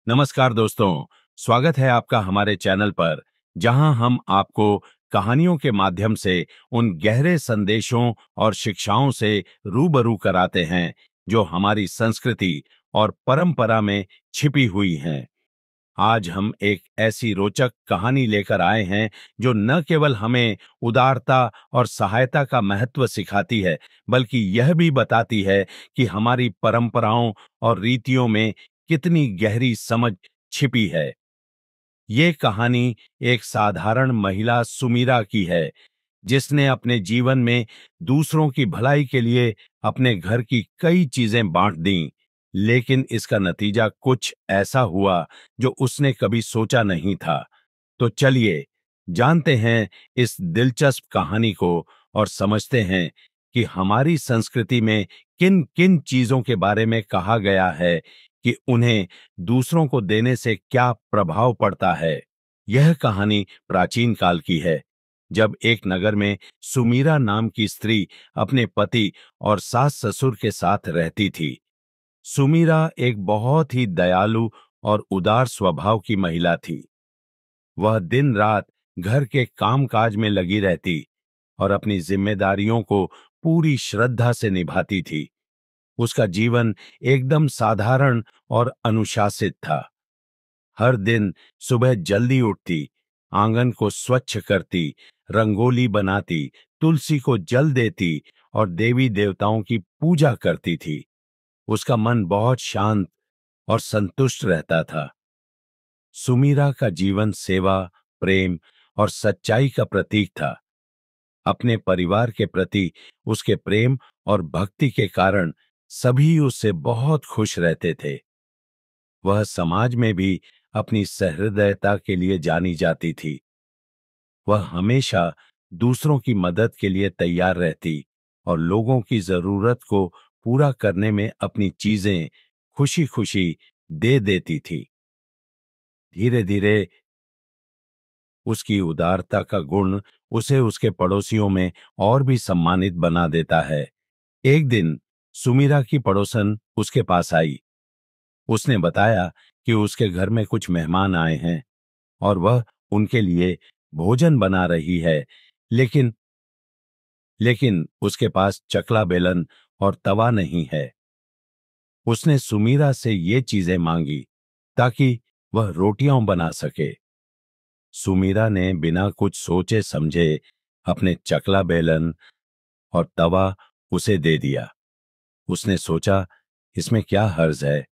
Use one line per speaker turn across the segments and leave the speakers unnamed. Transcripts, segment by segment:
नमस्कार दोस्तों, स्वागत है आपका हमारे चैनल पर, जहां हम आपको कहानियों के माध्यम से उन गहरे संदेशों और शिक्षाओं से रूबरू कराते हैं, जो हमारी संस्कृति और परंपरा में छिपी हुई हैं। आज हम एक ऐसी रोचक कहानी लेकर आए हैं, जो न केवल हमें उदारता और सहायता का महत्व सिखाती है, बल्कि यह भी बताती है कि हमारी परंपराओं और रीतियों में कितनी गहरी समझ छिपी है। ये कहानी एक साधारण महिला सुमीरा की है, जिसने अपने जीवन में दूसरों की भलाई के लिए अपने घर की कई चीजें बांट दीं, लेकिन इसका नतीजा कुछ ऐसा हुआ जो उसने कभी सोचा नहीं था। तो चलिए जानते हैं इस दिलचस्प कहानी को और समझते हैं कि हमारी संस्कृति में किन किन चीजों के बारे में कहा गया है कि उन्हें दूसरों को देने से क्या प्रभाव पड़ता है। यह कहानी प्राचीन काल की है, जब एक नगर में सुमीरा नाम की स्त्री अपने पति और सास ससुर के साथ रहती थी। सुमीरा एक बहुत ही दयालु और उदार स्वभाव की महिला थी। वह दिन रात घर के कामकाज में लगी रहती और अपनी जिम्मेदारियों को पूरी श्रद्धा से निभाती थी। उसका जीवन एकदम साधारण और अनुशासित था। हर दिन सुबह जल्दी उठती, आंगन को स्वच्छ करती, रंगोली बनाती, तुलसी को जल देती और देवी देवताओं की पूजा करती थी। उसका मन बहुत शांत और संतुष्ट रहता था। सुमीरा का जीवन सेवा, प्रेम और सच्चाई का प्रतीक था। अपने परिवार के प्रति उसके प्रेम और भक्ति के कारण सभी उससे बहुत खुश रहते थे। वह समाज में भी अपनी सहृदयता के लिए जानी जाती थी। वह हमेशा दूसरों की मदद के लिए तैयार रहती और लोगों की जरूरत को पूरा करने में अपनी चीजें खुशी खुशी दे देती थी। धीरे धीरे उसकी उदारता का गुण उसे उसके पड़ोसियों में और भी सम्मानित बना देता है। एक दिन सुमीरा की पड़ोसन उसके पास आई। उसने बताया कि उसके घर में कुछ मेहमान आए हैं और वह उनके लिए भोजन बना रही है, लेकिन लेकिन उसके पास चकला बेलन और तवा नहीं है। उसने सुमीरा से ये चीजें मांगी ताकि वह रोटियां बना सके। सुमीरा ने बिना कुछ सोचे समझे अपने चकला बेलन और तवा उसे दे दिया। उसने सोचा, इसमें क्या हर्ज है,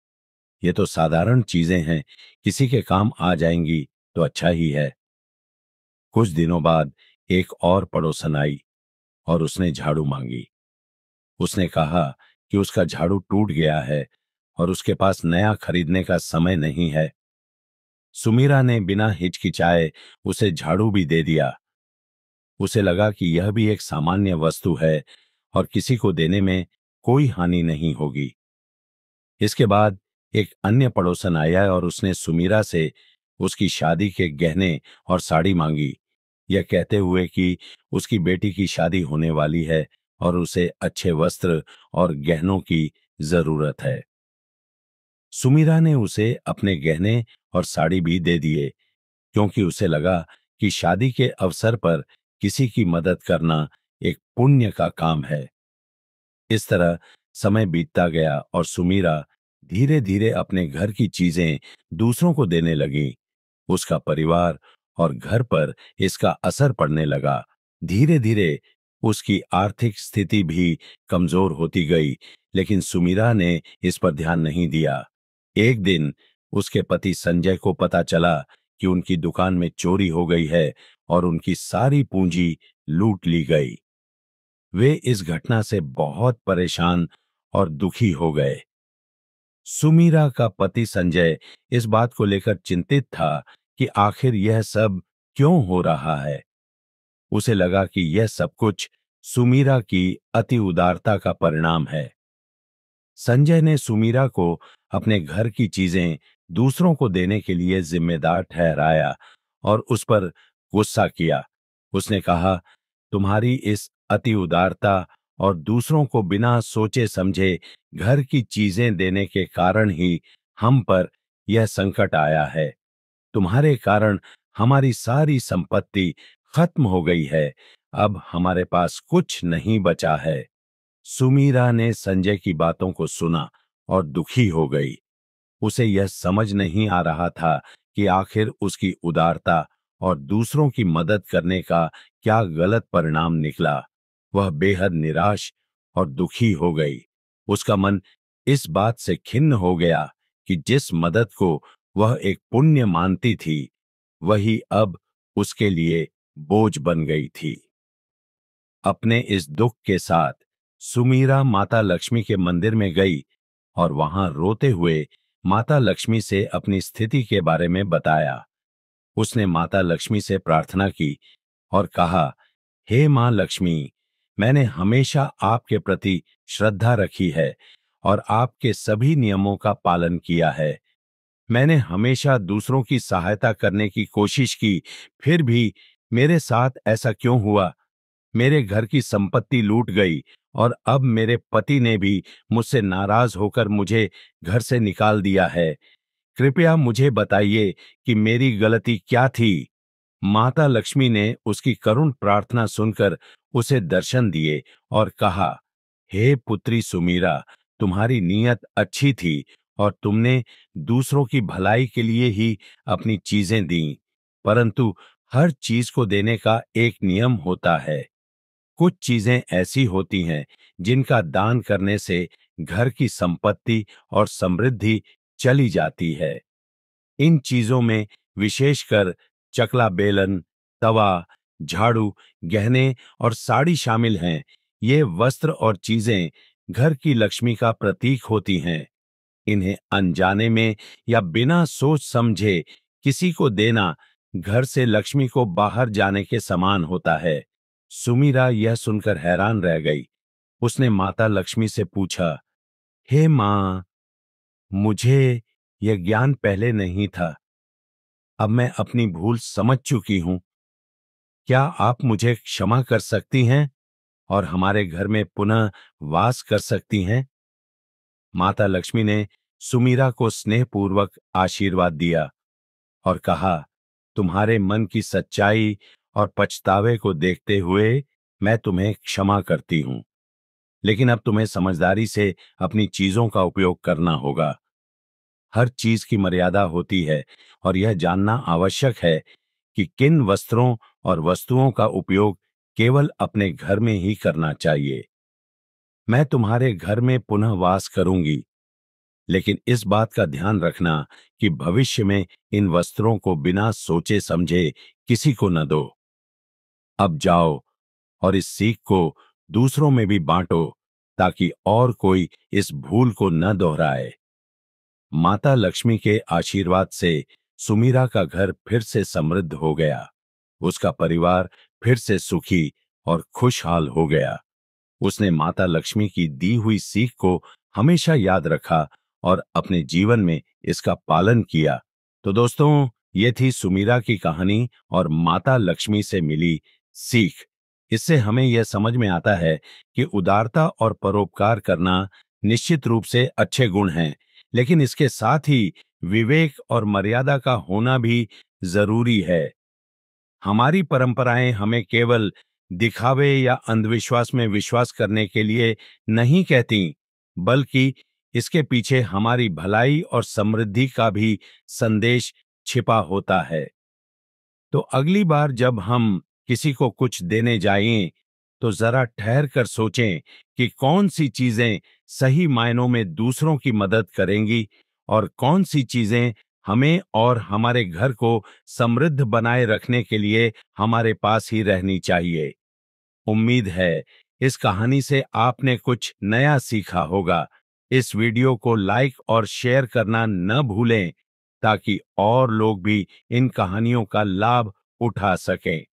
ये तो साधारण चीजें हैं, किसी के काम आ जाएंगी तो अच्छा ही है। कुछ दिनों बाद एक और पड़ोसन आई और उसने झाड़ू मांगी। उसने कहा कि उसका झाड़ू टूट गया है और उसके पास नया खरीदने का समय नहीं है। सुमीरा ने बिना हिचकिचाए उसे झाड़ू भी दे दिया। उसे लगा कि यह भी एक सामान्य वस्तु है और किसी को देने में कोई हानि नहीं होगी। इसके बाद एक अन्य पड़ोसन आया और उसने सुमीरा से उसकी शादी के गहने और साड़ी मांगी, यह कहते हुए कि उसकी बेटी की शादी होने वाली है और उसे अच्छे वस्त्र और गहनों की जरूरत है। सुमीरा ने उसे अपने गहने और साड़ी भी दे दिए, क्योंकि उसे लगा कि शादी के अवसर पर किसी की मदद करना एक पुण्य का काम है। इस तरह समय बीतता गया और सुमीरा धीरे धीरे अपने घर की चीजें दूसरों को देने लगी। उसका परिवार और घर पर इसका असर पड़ने लगा। धीरे धीरे उसकी आर्थिक स्थिति भी कमजोर होती गई, लेकिन सुमीरा ने इस पर ध्यान नहीं दिया। एक दिन उसके पति संजय को पता चला कि उनकी दुकान में चोरी हो गई है और उनकी सारी पूंजी लूट ली गई। वे इस घटना से बहुत परेशान और दुखी हो गए। सुमीरा का पति संजय इस बात को लेकर चिंतित था कि आखिर यह सब क्यों हो रहा है। उसे लगा कि यह सब कुछ सुमीरा की अति उदारता का परिणाम है। संजय ने सुमीरा को अपने घर की चीजें दूसरों को देने के लिए जिम्मेदार ठहराया और उस पर गुस्सा किया। उसने कहा, तुम्हारी इस अति उदारता और दूसरों को बिना सोचे समझे घर की चीजें देने के कारण ही हम पर यह संकट आया है। तुम्हारे कारण हमारी सारी संपत्ति खत्म हो गई है। अब हमारे पास कुछ नहीं बचा है। सुमीरा ने संजय की बातों को सुना और दुखी हो गई। उसे यह समझ नहीं आ रहा था कि आखिर उसकी उदारता और दूसरों की मदद करने का क्या गलत परिणाम निकला। वह बेहद निराश और दुखी हो गई। उसका मन इस बात से खिन्न हो गया कि जिस मदद को वह एक पुण्य मानती थी, वही अब उसके लिए बोझ बन गई थी। अपने इस दुख के साथ सुमीरा माता लक्ष्मी के मंदिर में गई और वहां रोते हुए माता लक्ष्मी से अपनी स्थिति के बारे में बताया। उसने माता लक्ष्मी से प्रार्थना की और कहा, हे मां लक्ष्मी, मैंने हमेशा आपके प्रति श्रद्धा रखी है और आपके सभी नियमों का पालन किया है। मैंने हमेशा दूसरों की सहायता करने की कोशिश की, फिर भी मेरे साथ ऐसा क्यों हुआ? मेरे घर की संपत्ति लूट गई और अब मेरे पति ने भी मुझसे नाराज होकर मुझे घर से निकाल दिया है। कृपया मुझे बताइए कि मेरी गलती क्या थी? माता लक्ष्मी ने उसकी करुण प्रार्थना सुनकर उसे दर्शन दिए और कहा, हे पुत्री सुमीरा, तुम्हारी नीयत अच्छी थी और तुमने दूसरों की भलाई के लिए ही अपनी चीजें दी, परंतु हर चीज को देने का एक नियम होता है। कुछ चीजें ऐसी होती हैं जिनका दान करने से घर की संपत्ति और समृद्धि चली जाती है। इन चीजों में विशेषकर चकला बेलन, तवा, झाड़ू, गहने और साड़ी शामिल हैं। ये वस्त्र और चीजें घर की लक्ष्मी का प्रतीक होती हैं। इन्हें अनजाने में या बिना सोच समझे किसी को देना घर से लक्ष्मी को बाहर जाने के समान होता है। सुमीरा यह सुनकर हैरान रह गई। उसने माता लक्ष्मी से पूछा, हे मां, मुझे यह ज्ञान पहले नहीं था। अब मैं अपनी भूल समझ चुकी हूं। क्या आप मुझे क्षमा कर सकती हैं और हमारे घर में पुनः वास कर सकती हैं? माता लक्ष्मी ने सुमीरा को स्नेहपूर्वक आशीर्वाद दिया और कहा, तुम्हारे मन की सच्चाई और पछतावे को देखते हुए मैं तुम्हें क्षमा करती हूं, लेकिन अब तुम्हें समझदारी से अपनी चीजों का उपयोग करना होगा। हर चीज की मर्यादा होती है और यह जानना आवश्यक है कि किन वस्त्रों और वस्तुओं का उपयोग केवल अपने घर में ही करना चाहिए। मैं तुम्हारे घर में पुनः वास करूंगी, लेकिन इस बात का ध्यान रखना कि भविष्य में इन वस्त्रों को बिना सोचे समझे किसी को न दो। अब जाओ और इस सीख को दूसरों में भी बांटो ताकि और कोई इस भूल को न दोहराए। माता लक्ष्मी के आशीर्वाद से सुमीरा का घर फिर से समृद्ध हो गया। उसका परिवार फिर से सुखी और खुशहाल हो गया। उसने माता लक्ष्मी की दी हुई सीख को हमेशा याद रखा और अपने जीवन में इसका पालन किया। तो दोस्तों, ये थी सुमीरा की कहानी और माता लक्ष्मी से मिली सीख। इससे हमें यह समझ में आता है कि उदारता और परोपकार करना निश्चित रूप से अच्छे गुण हैं, लेकिन इसके साथ ही विवेक और मर्यादा का होना भी जरूरी है। हमारी परंपराएं हमें केवल दिखावे या अंधविश्वास में विश्वास करने के लिए नहीं कहती, बल्कि इसके पीछे हमारी भलाई और समृद्धि का भी संदेश छिपा होता है। तो अगली बार जब हम किसी को कुछ देने जाएं, तो जरा ठहर कर सोचें कि कौन सी चीजें सही मायनों में दूसरों की मदद करेंगी और कौन सी चीजें हमें और हमारे घर को समृद्ध बनाए रखने के लिए हमारे पास ही रहनी चाहिए। उम्मीद है इस कहानी से आपने कुछ नया सीखा होगा। इस वीडियो को लाइक और शेयर करना न भूलें ताकि और लोग भी इन कहानियों का लाभ उठा सकें।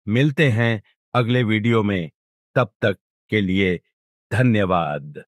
मिलते हैं अगले वीडियो में। तब तक के लिए धन्यवाद।